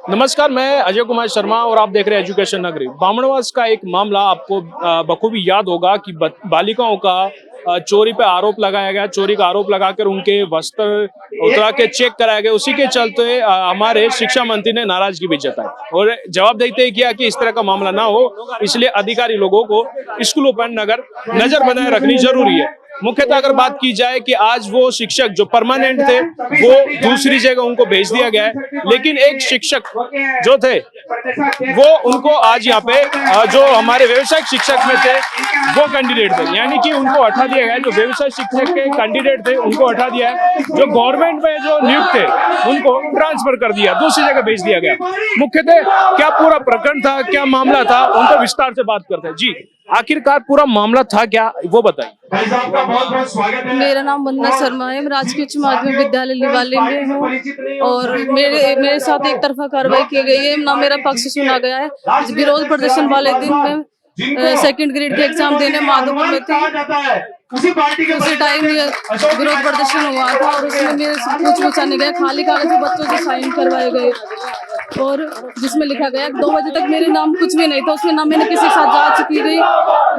नमस्कार, मैं अजय कुमार शर्मा और आप देख रहे हैं एजुकेशन नगरी। बामणवास का एक मामला आपको बखूबी याद होगा कि बालिकाओं का चोरी पे आरोप लगाया गया। चोरी का आरोप लगाकर उनके वस्त्र उतरा के चेक कराया गया। उसी के चलते हमारे शिक्षा मंत्री ने नाराजगी भी जताई और जवाब देते किया कि इस तरह का मामला ना हो, इसलिए अधिकारी लोगों को स्कूलों पर नजर बनाए रखनी जरूरी है। मुख्यतः अगर बात की जाए कि आज वो शिक्षक जो परमानेंट थे वो दूसरी जगह उनको भेज दिया गया है, लेकिन एक शिक्षक जो थे वो उनको आज यहाँ पे जो हमारे व्यवसायिक शिक्षक में थे वो कैंडिडेट थे, यानी कि उनको हटा दिया गया। जो व्यवसाय शिक्षक के कैंडिडेट थे उनको हटा दिया है। जो गवर्नमेंट में जो नियुक्त थे उनको ट्रांसफर कर दिया, दूसरी जगह भेज दिया गया। मुख्यतः क्या पूरा प्रकरण था, क्या मामला था, उन पर विस्तार से बात करते हैं। जी, आखिरकार पूरा मामला था क्या, वो बताइए। मेरा नाम वंदना शर्मा है। मैं राजकीय उच्च माध्यमिक विद्यालय लिवाली में हूँ और मेरे साथ एक तरफा कार्रवाई की गई है, ना मेरा पक्ष सुना गया है। विरोध प्रदर्शन वाले दिन में सेकंड ग्रेड के एग्जाम देने माधोपुर में थी। उसी टाइम विरोध प्रदर्शन हुआ था और उसमें मेरे कुछ पूछा नहीं गया। खाली कागज में बच्चों के साइन करवाए गए और जिसमें लिखा गया 2 बजे तक मेरे नाम कुछ भी नहीं था उसमें। ना मैंने किसी के साथ जांच की गई,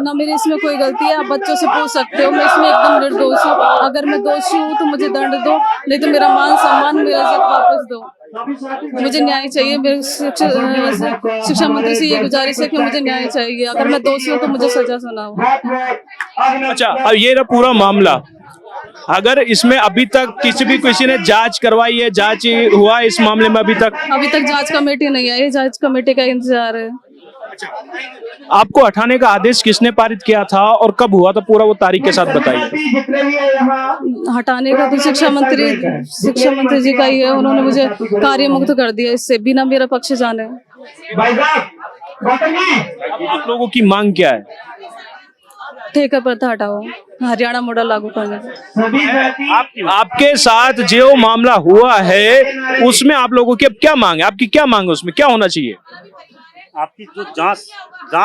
ना मेरे इसमें कोई गलती है। आप बच्चों से पूछ सकते हो, मैं इसमें एकदम निर्दोष हूँ। अगर मैं दोषी हूँ तो मुझे दंड दो, नहीं तो मेरा मान सम्मान, मेरा इज्जत वापस दो। मुझे न्याय चाहिए। मेरे शिक्षा मंत्री से ये गुजारिश है कि मुझे न्याय चाहिए। अगर मैं दोषी हूँ तो मुझे सजा सुनाओ। अच्छा, अब ये रहा पूरा मामला। अगर इसमें अभी तक किसी ने जांच करवाई है, जांच हुआ इस मामले में? अभी तक जांच कमेटी नहीं आई। जांच कमेटी का इंतजार है। आपको हटाने का आदेश किसने पारित किया था और कब हुआ था, पूरा वो तारीख के साथ बताइए। हटाने का तो शिक्षा मंत्री जी का ही है। उन्होंने मुझे कार्य मुक्त कर दिया इससे बिना मेरा पक्ष जाने। आप लोगों की मांग क्या है? ठेका प्रथा हटाओ, हरियाणा मॉडल लागू करने। आपके साथ जो मामला हुआ है उसमें आप लोगों की अब क्या मांग है? आपकी क्या मांग है, उसमें क्या होना चाहिए? आपकी जो जांच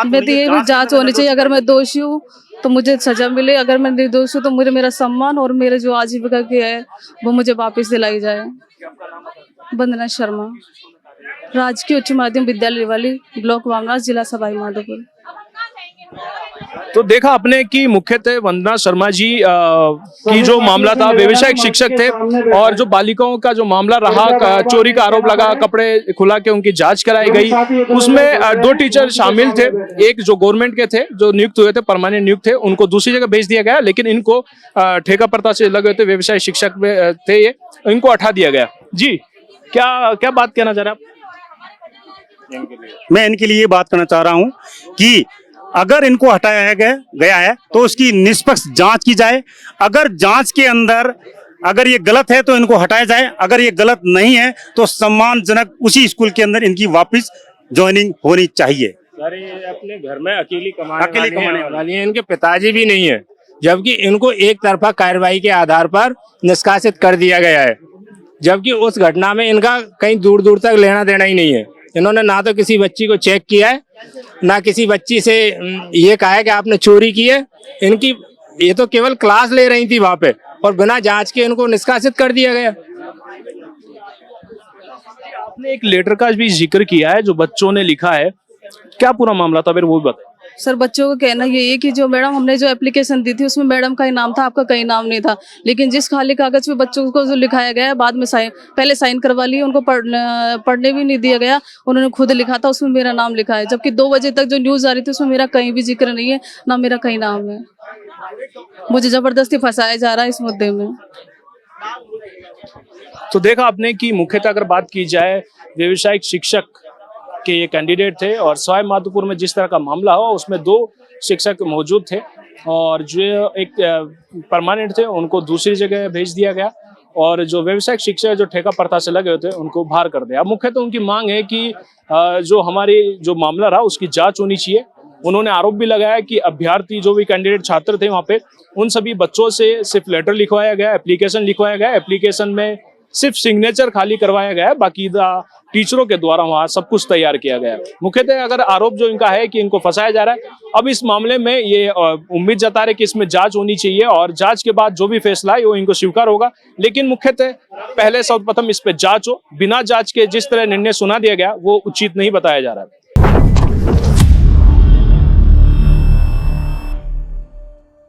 मैं तो ये जांच होनी चाहिए। अगर मैं दोषी हूँ तो मुझे सजा मिले, अगर मैं निर्दोष हूँ तो मुझे मेरा सम्मान और मेरे जो आजीविका की है वो मुझे वापस दिलाई जाए। वंदना शर्मा, राजकीय उच्च माध्यमिक विद्यालय वाली, ब्लॉक बामणवास, जिला सवाई माधोपुर। तो देखा आपने कि मुख्यतः वंदना शर्मा जी की जो मामला था, व्यवसायिक शिक्षक थे और जो बालिकाओं का जो मामला रहा, चोरी का आरोप लगा, कपड़े खुला के उनकी जांच कराई गई। उसमें 2 टीचर शामिल थे। एक जो गवर्नमेंट के थे, जो नियुक्त हुए थे, परमानेंट नियुक्त थे, उनको दूसरी जगह भेज दिया गया, लेकिन इनको ठेका प्रथा से लगे हुए थे, व्यवसाय शिक्षक थे ये, इनको हटा दिया गया। जी, क्या बात कहना चाह रहे आप? मैं इनके लिए बात करना चाह रहा हूं कि अगर इनको हटाया गया है तो उसकी निष्पक्ष जांच की जाए। अगर जांच के अंदर अगर ये गलत है तो इनको हटाया जाए। अगर ये गलत नहीं है तो सम्मानजनक उसी स्कूल के अंदर इनकी वापस ज्वाइनिंग होनी चाहिए। सर, ये अपने घर में अकेली कमाने वाली है। इनके पिताजी भी नहीं है, जबकि इनको एक तरफा कार्रवाई के आधार पर निष्कासित कर दिया गया है। जबकि उस घटना में इनका कहीं दूर दूर तक लेना देना ही नहीं है। इन्होंने ना तो किसी बच्ची को चेक किया है, ना किसी बच्ची से ये कहा है कि आपने चोरी की है। इनकी ये तो केवल क्लास ले रही थी वहां पे और बिना जांच के इनको निष्कासित कर दिया गया। आपने एक लेटर का भी जिक्र किया है जो बच्चों ने लिखा है, क्या पूरा मामला था फिर वो भी बताइए। सर, बच्चों का कहना ये है कि जो मैडम हमने जो एप्लीकेशन दी थी उसमें मैडम का ही नाम था, आपका कहीं नाम नहीं था। लेकिन जिस खाली कागज पे बच्चों को जो लिखाया गया है, बाद में पहले साइन करवा लिए, उनको पढ़ने भी नहीं दिया गया। उन्होंने खुद लिखा था, उसमें मेरा नाम लिखा है। जबकि 2 बजे तक जो न्यूज आ रही थी उसमें मेरा कहीं भी जिक्र नहीं है, ना मेरा कहीं नाम है। मुझे जबरदस्ती फंसाया जा रहा है इस मुद्दे में। तो देखा आपने कि मुख्यतः अगर बात की जाए, व्यवसायिक शिक्षक के ये कैंडिडेट थे और सवाई माधोपुर में जिस तरह का मामला हुआ उसमें 2 शिक्षक मौजूद थे और जो एक परमानेंट थे उनको दूसरी जगह भेज दिया गया और जो व्यवसायिक शिक्षक जो ठेका प्रथा से लगे हुए थे उनको बाहर कर दिया। अब मुख्यतः उनकी मांग है कि जो हमारी जो मामला रहा उसकी जांच होनी चाहिए। उन्होंने आरोप भी लगाया कि अभ्यर्थी जो भी कैंडिडेट छात्र थे वहाँ पे, उन सभी बच्चों से सिर्फ लेटर लिखवाया गया, एप्लीकेशन लिखवाया गया। एप्लीकेशन में सिर्फ सिग्नेचर खाली करवाया गया है, बाकी टीचरों के द्वारा वहां सब कुछ तैयार किया गया है। मुख्यतः अगर आरोप जो इनका है कि इनको फंसाया जा रहा है, अब इस मामले में ये उम्मीद जता रहे कि इसमें जांच होनी चाहिए और जांच के बाद जो भी फैसला है वो इनको स्वीकार होगा। लेकिन मुख्यतः पहले सर्वप्रथम इस पे जांच हो, बिना जांच के जिस तरह निर्णय सुना दिया गया वो उचित नहीं बताया जा रहा है।